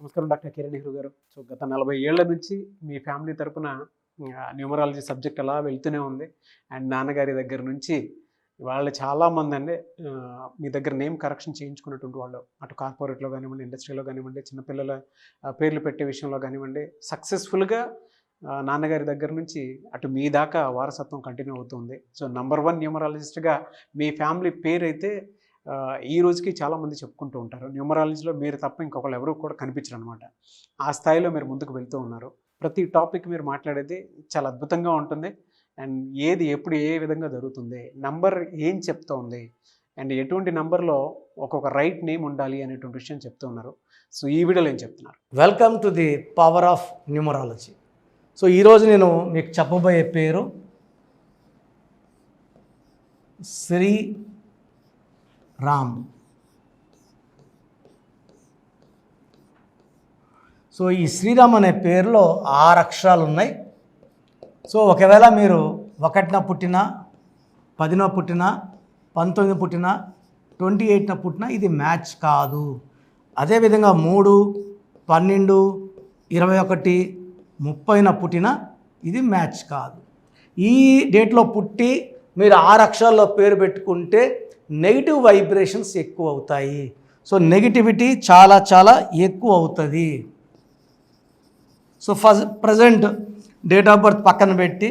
నమస్కారం డాక్టర్ కిరణ్ నెహ్రూ గారు. సో గత 40 ఏళ్ల నుంచి మీ ఫ్యామిలీ తరపున న్యూమరాలజీ సబ్జెక్ట్ అలా వెళ్తూనే ఉంది. అండ్ నాన్నగారి దగ్గర నుంచి వాళ్ళు చాలామంది అండి మీ దగ్గర నేమ్ కరెక్షన్ చేయించుకున్నటువంటి వాళ్ళు, అటు కార్పొరేట్లో కానివ్వండి, ఇండస్ట్రీలో కానివ్వండి, చిన్నపిల్లల పేర్లు పెట్టే విషయంలో కానివ్వండి, సక్సెస్ఫుల్గా నాన్నగారి దగ్గర నుంచి అటు మీ దాకా వారసత్వం కంటిన్యూ అవుతుంది. సో #1 న్యూమరాలజిస్ట్గా మీ ఫ్యామిలీ పేరు అయితే ఈ రోజుకి చాలామంది చెప్పుకుంటూ ఉంటారు. న్యూమరాలజీలో మీరు తప్ప ఇంకొకళ్ళు ఎవరు కూడా కనిపించరు అనమాట. ఆ స్థాయిలో మీరు ముందుకు వెళ్తూ ఉన్నారు. ప్రతి టాపిక్ మీరు మాట్లాడేది చాలా అద్భుతంగా ఉంటుంది. అండ్ ఏది ఎప్పుడు ఏ విధంగా జరుగుతుంది, నంబర్ ఏం చెప్తోంది, అండ్ ఎటువంటి నంబర్లో ఒక్కొక్క రైట్ నేమ్ ఉండాలి అనేటువంటి విషయం చెప్తూ ఉన్నారు. సో ఈ వీడియోలో ఏం చెప్తున్నారు? Welcome to the power of numerology. So ఈరోజు నేను మీకు చెప్పబోయే పేరు శ్రీ రామ్. సో ఈ శ్రీరామ్ అనే పేరులో 6 అక్షరాలు ఉన్నాయి. సో ఒకవేళ మీరు 1న పుట్టినా, 10న పుట్టినా, 19 పుట్టినా, 28న పుట్టినా ఇది మ్యాచ్ కాదు. అదేవిధంగా 3, 12, 21, 30న పుట్టినా ఇది మ్యాచ్ కాదు. ఈ డేట్లో పుట్టి మీరు 6 అక్షరాల్లో పేరు పెట్టుకుంటే నెగిటివ్ వైబ్రేషన్స్ ఎక్కువ అవుతాయి. సో నెగిటివిటీ చాలా చాలా ఎక్కువ అవుతుంది. So present date of birth పక్కన పెట్టి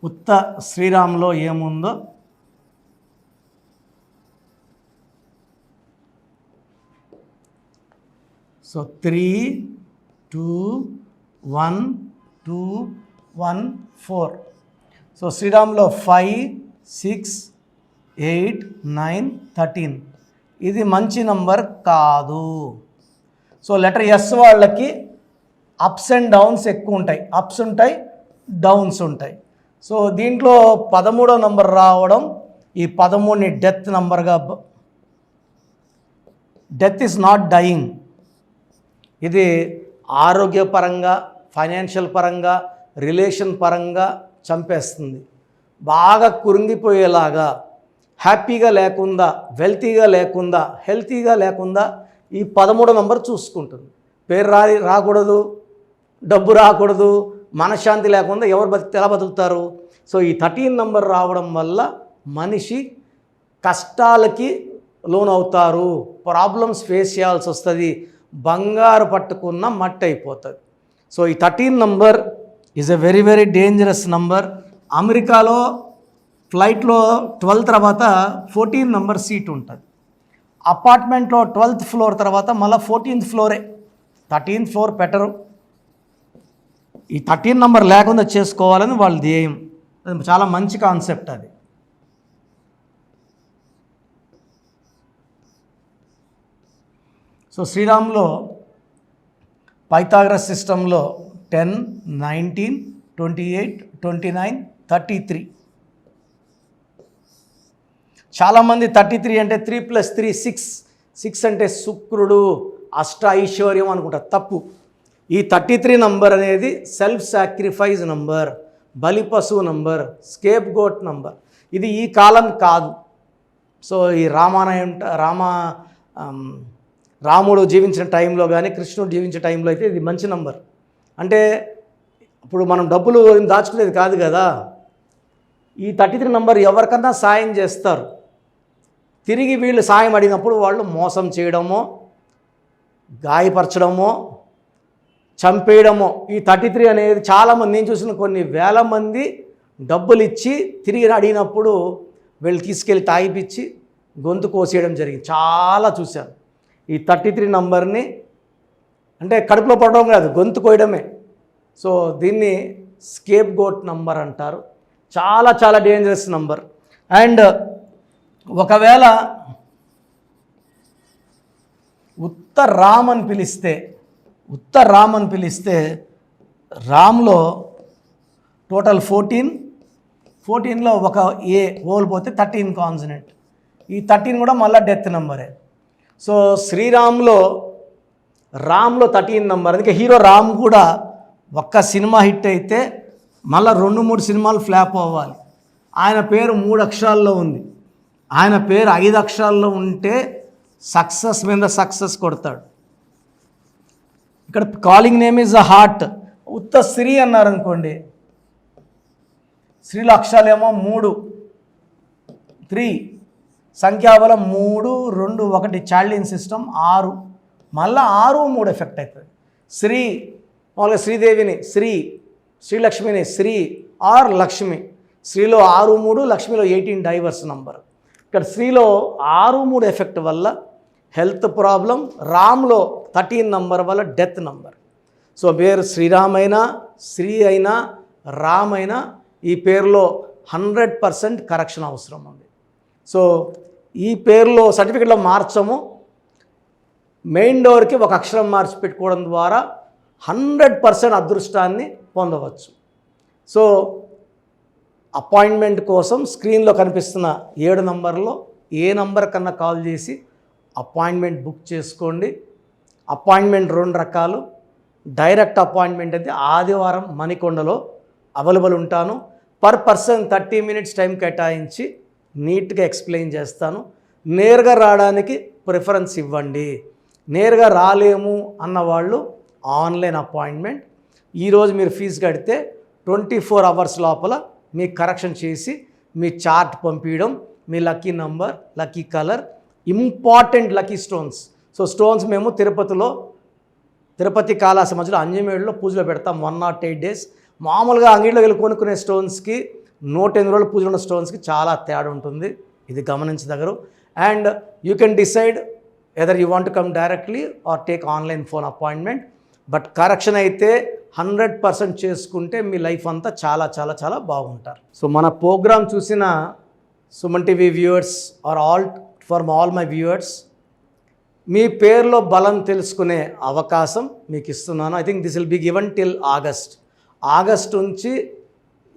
ఉత్త శ్రీరామ్లో ఏముందో సో 3, 2, 1, 2, 1, 4. సో శ్రీరామ్లో 5, 6, 8, 9, 13 ఇది మంచి నంబర్ కాదు. సో లెటర్ ఎస్ వాళ్ళకి అప్స్ అండ్ డౌన్స్ ఎక్కువ ఉంటాయి. అప్స్ ఉంటాయి, డౌన్స్ ఉంటాయి. సో దీంట్లో 13వ నంబర్ రావడం, ఈ 13ని డెత్ నంబర్గా, డెత్ ఈజ్ నాట్ డయింగ్. ఇది ఆరోగ్యపరంగా, ఫైనాన్షియల్ పరంగా, రిలేషన్ పరంగా చంపేస్తుంది. బాగా కురింగిపోయేలాగా, హ్యాపీగా లేకుండా, వెల్తీగా లేకుండా, హెల్తీగా లేకుండా ఈ 13వ నంబర్ చూసుకుంటుంది. పేరు రాకూడదు, డబ్బు రాకూడదు, మనశ్శాంతి లేకుండా ఎవరు ఎలా బతుకుతారు? సో ఈ 13 నంబర్ రావడం వల్ల మనిషి కష్టాలకి లోనవుతారు, ప్రాబ్లమ్స్ ఫేస్ చేయాల్సి వస్తుంది, బంగారు పట్టుకున్న మట్టి అయిపోతుంది. సో ఈ 13 number is a very very dangerous number. అమెరికాలో ఫ్లైట్లో 12 తర్వాత 14 నంబర్ సీట్ ఉంటుంది. అపార్ట్మెంట్లో 12th ఫ్లోర్ తర్వాత మళ్ళీ 14th ఫ్లోరే, 13th ఫ్లోర్ పెట్టరు. ఈ 13 నంబర్ లేకుండా చేసుకోవాలని వాళ్ళ ధ్యేయం. చాలా మంచి కాన్సెప్ట్ అది. సో శ్రీరామ్లో పైథాగరస్ సిస్టంలో 10, 19, 28, 29, 33. చాలామంది 33 అంటే 3 + 3 6, 6 అంటే శుక్రుడు, అష్ట ఐశ్వర్యం అనుకుంటారు. తప్పు. ఈ 33 నంబర్ అనేది సెల్ఫ్ సాక్రిఫైస్ నంబర్, బలిపశువు నంబర్, స్కేప్ గోట్ నంబర్. ఇది ఈ కాలం కాదు. సో ఈ రాముడు జీవించిన టైంలో కానీ, కృష్ణుడు జీవించిన టైంలో అయితే ఇది మంచి నంబర్. అంటే ఇప్పుడు మనం డబ్బులు దాచుకునేది కాదు కదా. ఈ 33 నంబర్ ఎవరికన్నా సాయం చేస్తారు. తిరిగి వీళ్ళు సాయం అడిగినప్పుడు వాళ్ళు మోసం చేయడమో, గాయపరచడమో, చంపేయడమో. ఈ 33 అనేది చాలామంది, నేను చూసిన కొన్ని వేల మంది డబ్బులు ఇచ్చి తిరిగి అడిగినప్పుడు వీళ్ళు తీసుకెళ్ళి తాగిపిచ్చి గొంతు కోసేయడం జరిగింది. చాలా చూశాను. ఈ 33 నంబర్ని అంటే కడుపులో పడడం కాదు, గొంతు కోయడమే. సో దీన్ని స్కేప్ గోట్ నంబర్ అంటారు. చాలా చాలా డేంజరస్ నంబర్. అండ్ ఒకవేళ ఉత్త రామ్ అని పిలిస్తే రామ్లో టోటల్ 14లో ఒక ఏ ఓల్పోతే 13 కాన్సనెంట్. ఈ 13 కూడా మళ్ళీ డెత్ నంబరే. సో శ్రీరామ్లో 13 నంబర్. అందుకే హీరో రామ్ కూడా ఒక్క సినిమా హిట్ అయితే మళ్ళీ 2-3 సినిమాలు ఫ్లాప్ అవ్వాలి. ఆయన పేరు 3 అక్షరాల్లో ఉంది. ఆయన పేరు 5 అక్షరాల్లో ఉంటే సక్సెస్ మీద సక్సెస్ కొడతాడు. ఇక్కడ calling name is a heart. ఉత్త శ్రీ అన్నారనుకోండి, శ్రీలో అక్షరాలేమో 3, 3 సంఖ్యాబలం 3, 2, 1 చాల్డిన్ సిస్టమ్ 6, మళ్ళీ 6, 3 ఎఫెక్ట్ అవుతుంది. శ్రీ మామూలుగా శ్రీదేవిని శ్రీ, శ్రీలక్ష్మిని శ్రీ ఆర్ లక్ష్మి. శ్రీలో 6, 3, లక్ష్మిలో 18 డైవర్స్ నంబర్. ఇక్కడ శ్రీలో 6, 3 ఎఫెక్ట్ వల్ల హెల్త్ ప్రాబ్లం, రామ్లో 13 నంబర్ వల్ల డెత్ నంబర్. సో పేరు శ్రీరామ్ అయినా, శ్రీ అయినా, రామ్ అయినా ఈ పేరులో 100% కరెక్షన్ అవసరం ఉంది. సో ఈ పేరులో సర్టిఫికెట్లో మార్చము, మెయిన్ డోర్కి ఒక అక్షరం మార్చి పెట్టుకోవడం ద్వారా 100% అదృష్టాన్ని పొందవచ్చు. సో అపాయింట్మెంట్ కోసం స్క్రీన్లో కనిపిస్తున్న 7 నంబర్లో ఏ నంబర్ కన్నా కాల్ చేసి అపాయింట్మెంట్ బుక్ చేసుకోండి. అపాయింట్మెంట్ 2 రకాలు. డైరెక్ట్ అపాయింట్మెంట్ అయితే ఆదివారం మణికొండలో అవైలబుల్ ఉంటాను. పర్ పర్సన్ 30 మినిట్స్ టైం కేటాయించి నీట్గా ఎక్స్ప్లెయిన్ చేస్తాను. నేరుగా రావడానికి ప్రిఫరెన్స్ ఇవ్వండి. నేరుగా రాలేము అన్నవాళ్ళు ఆన్లైన్ అపాయింట్మెంట్. ఈరోజు మీరు ఫీజు కడితే 24 అవర్స్ లోపల మీకు కరెక్షన్ చేసి మీ చార్ట్ పంపించడం, మీ lucky number, lucky colour, important lucky stones. So stones మేము తిరుపతి కాళహస్తి మధ్యలో అంజమేడులో పూజలో పెడతాం 108 days. మామూలుగా అంగిట్లో వెళ్ళి కొనుక్కునే స్టోన్స్కి 108 రోజులు పూజలు ఉన్న స్టోన్స్కి చాలా తేడా ఉంటుంది. ఇది గమనించదగరు. And you can decide either you want to come directly or take online phone appointment. But correction అయితే 100% చేసుకుంటే మీ లైఫ్ అంతా చాలా చాలా చాలా బాగుంటారు. సో మన ప్రోగ్రామ్ చూసిన Suman TV viewers or all my viewers, మీ పేరులో బలం తెలుసుకునే అవకాశం మీకు ఇస్తున్నాను. I think this will be given till August నుంచి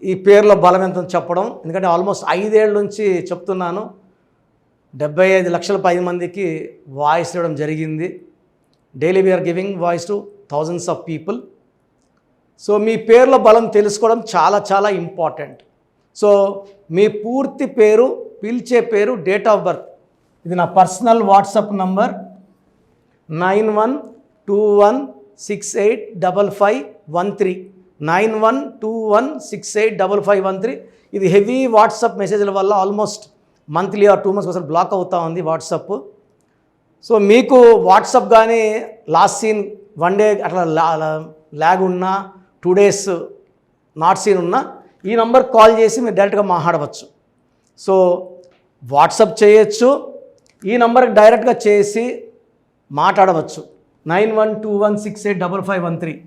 ఈ పేరులో బలం ఎంత చెప్పడం. ఎందుకంటే ఆల్మోస్ట్ 5 ఏళ్ళ నుంచి చెప్తున్నాను. 75 లక్షల పైన మందికి వాయిస్ ఇవ్వడం జరిగింది. Daily we're giving voice to thousands of people. So మీ పేరులో బలం తెలుసుకోవడం చాలా చాలా ఇంపార్టెంట్. సో మీ పూర్తి పేరు, పిలిచే పేరు, డేట్ ఆఫ్ బర్త్, ఇది నా పర్సనల్ వాట్సాప్ నంబర్ 9121685513 9121685513. ఇది హెవీ వాట్సాప్ మెసేజ్ల వల్ల ఆల్మోస్ట్ మంత్లీ ఆర్ 2 months ఒకసారి బ్లాక్ అవుతూ ఉంది వాట్సాప్. సో మీకు వాట్సాప్ కానీ లాస్ట్ సీన్ 1 day అట్లా ల్యాగ్ ఉన్నా, 2 days నాట్ సీన్ ఉన్నా ఈ నంబర్ కాల్ చేసి మీరు డైరెక్ట్గా మాట్లాడవచ్చు. సో వాట్సాప్ చేయొచ్చు, ఈ నంబర్కి డైరెక్ట్గా చేసి మాట్లాడవచ్చు 9121685513.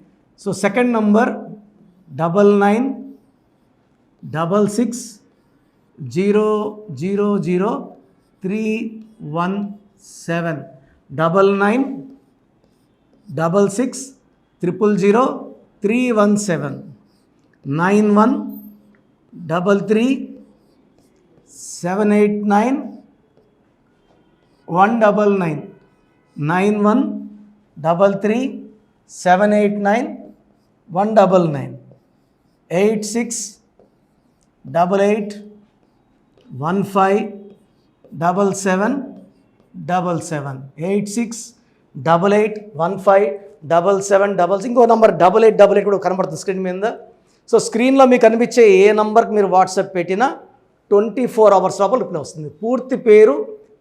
So second number 9966000317 9966000317 9133789199 9133789199 8688157777 8688157777. ఇంకో నంబర్ 8888 కూడా కనబడుతుంది స్క్రీన్ మీద. సో స్క్రీన్లో మీకు కనిపించే ఏ నంబర్కి మీరు వాట్సాప్ పెట్టినా 24 hours లోపల రిప్లై వస్తుంది. పూర్తి పేరు,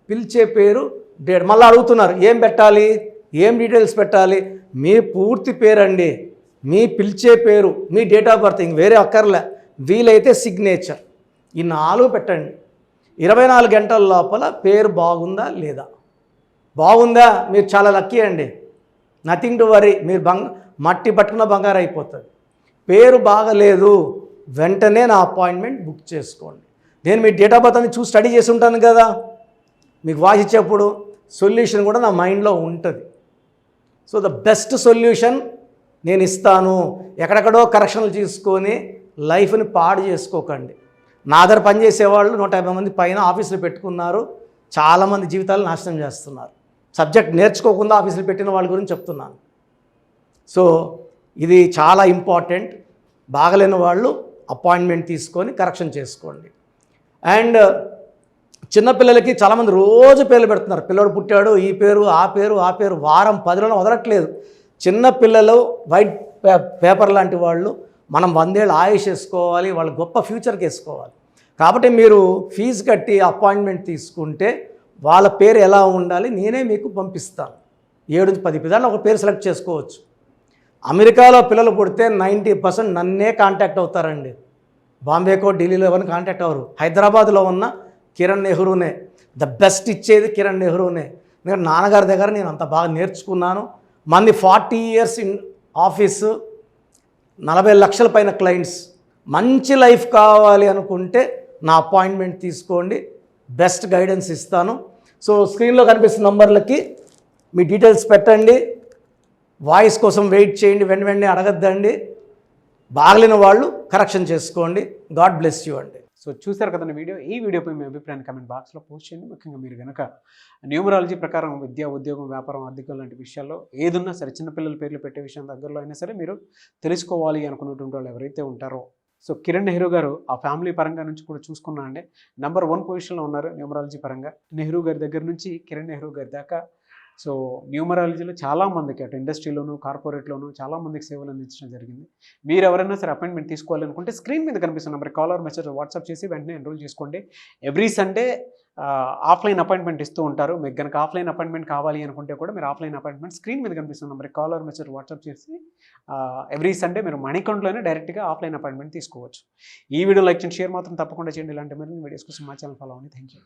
పిలిచే పేరు, డేట్. మళ్ళీ అడుగుతున్నారు ఏం పెట్టాలి, ఏం డీటెయిల్స్ పెట్టాలి. మీ పూర్తి పేరు అండి, మీ పిలిచే పేరు, మీ డేట్ ఆఫ్ బర్త్, ఇంక వేరే అక్కర్లే. వీలైతే సిగ్నేచర్, ఈ 4 పెట్టండి. 24 గంటల లోపల పేరు బాగుందా లేదా, బాగుందా మీరు చాలా లక్కీ అండి, నథింగ్ టు వరీ. మీరు మట్టి పట్టుకున్న బంగారు అయిపోతుంది. పేరు బాగలేదు, వెంటనే నా అపాయింట్మెంట్ బుక్ చేసుకోండి. నేను మీ డేట్ ఆఫ్ బర్త్ అని చూసి స్టడీ చేసి ఉంటాను కదా, మీకు వాయిస్ ఇచ్చేప్పుడు సొల్యూషన్ కూడా నా మైండ్లో ఉంటుంది. సో ద బెస్ట్ సొల్యూషన్ నేను ఇస్తాను. ఎక్కడెక్కడో కరెక్షన్లు తీసుకొని లైఫ్ని పాడు చేసుకోకండి. నా దగ్గర పనిచేసేవాళ్ళు 150 మంది పైన ఆఫీసులు పెట్టుకున్నారు. చాలామంది జీవితాలు నాశనం చేస్తున్నారు. సబ్జెక్ట్ నేర్చుకోకుండా ఆఫీసులు పెట్టిన వాళ్ళ గురించి చెప్తున్నాను. సో ఇది చాలా ఇంపార్టెంట్. బాగలేని వాళ్ళు అపాయింట్మెంట్ తీసుకొని కరెక్షన్ చేసుకోండి. అండ్ చిన్నపిల్లలకి చాలామంది రోజు పేర్లు పెడుతున్నారు. పిల్లడు పుట్టాడు, ఈ పేరు, ఆ పేరు, వారం 10 రోజులు వదలట్లేదు. చిన్న పిల్లలు వైట్ పేపర్ లాంటి వాళ్ళు మనం 100 ఏళ్ళు ఆయుష్ వేసుకోవాలి, వాళ్ళు గొప్ప ఫ్యూచర్కి వేసుకోవాలి. కాబట్టి మీరు ఫీజు కట్టి అపాయింట్మెంట్ తీసుకుంటే వాళ్ళ పేరు ఎలా ఉండాలి నేనే మీకు పంపిస్తాను. 7-10 పిల్లలు ఒక పేరు సెలెక్ట్ చేసుకోవచ్చు. అమెరికాలో పిల్లలు పుడితే 90% నన్నే కాంటాక్ట్ అవుతారండి. బాంబేకో ఢిల్లీలో ఎవరిని కాంటాక్ట్ అవ్వరు. హైదరాబాద్లో ఉన్న కిరణ్ నెహ్రూనే, ద బెస్ట్ ఇచ్చేది కిరణ్ నెహ్రూనే. ఎందుకంటే నాన్నగారి దగ్గర నేను అంత బాగా నేర్చుకున్నాను. మంది 40 years ఇన్ ఆఫీసు, 40 లక్షల పైన క్లయింట్స్. మంచి లైఫ్ కావాలి అనుకుంటే నా అపాయింట్మెంట్ తీసుకోండి, బెస్ట్ గైడెన్స్ ఇస్తాను. సో స్క్రీన్లో కనిపిస్తున్న నంబర్లకి మీ డీటెయిల్స్ పెట్టండి. వాయిస్ కోసం వెయిట్ చేయండి, వెంటనే అడగద్దండి. బాగలేని వాళ్ళు కరెక్షన్ చేసుకోండి. గాడ్ బ్లెస్ యూ అండి. సో చూసారు కదండి వీడియో. ఈ వీడియోపై మీ అభిప్రాయాన్ని కమెంట్ బాక్స్లో పోస్ట్ చేయండి. ముఖ్యంగా మీరు కనుక న్యూమరాలజీ ప్రకారం విద్య, ఉద్యోగం, వ్యాపారం, ఆర్థికం లాంటి విషయాల్లో ఏదున్నా సరే, చిన్నపిల్లల పేర్లు పెట్టే విషయం దగ్గరలో అయినా సరే మీరు తెలుసుకోవాలి అనుకున్నటువంటి వాళ్ళు ఎవరైతే ఉంటారో, సో కిరణ్ నెహ్రూ గారు ఆ ఫ్యామిలీ పరంగా నుంచి కూడా చూసుకున్నా అండి నెంబర్ 1 పొజిషన్లో ఉన్నారు న్యూమరాలజీ పరంగా. నెహ్రూ గారి దగ్గర నుంచి కిరణ్ నెహ్రూ గారి దాకా సో న్యూమరాలజీలో చాలామందికి అటు ఇండస్ట్రీలోను, కార్పొరేట్లోను చాలామందికి సేవలు అందించడం జరిగింది. మీరు ఎవరైనా సరే అపాయింట్మెంట్ తీసుకోవాలనుకుంటే స్క్రీన్ మీద కనిపిస్తున్న number call or message WhatsApp చేసి వెంటనే ఎన్రోల్ చేసుకోండి. ఎవ్రీ సండే ఆఫ్లైన్ అపాయింట్మెంట్ ఇస్తూ ఉంటారు. మీకు కనుక ఆఫ్లైన్ అపాయింట్మెంట్ కావాలి అనుకుంటే కూడా మీరు ఆఫ్లైన్ అపాయింట్మెంట్ స్క్రీన్ మీద కనిపిస్తున్న number call or message WhatsApp చేసి ఎవ్రీ సండే మీరు మణికంట్లోనే డైరెక్ట్గా ఆఫ్లైన్ అపాయింట్మెంట్ తీసుకోవచ్చు. ఈ వీడియో లైక్ చేయండి, షేర్ మాత్రం తప్పకుండా చేయండి. ఇలాంటి మరిన్ని వీడియోస్ కోసం మా ఛానల్ ఫాలో అవ్వండి. Thank you.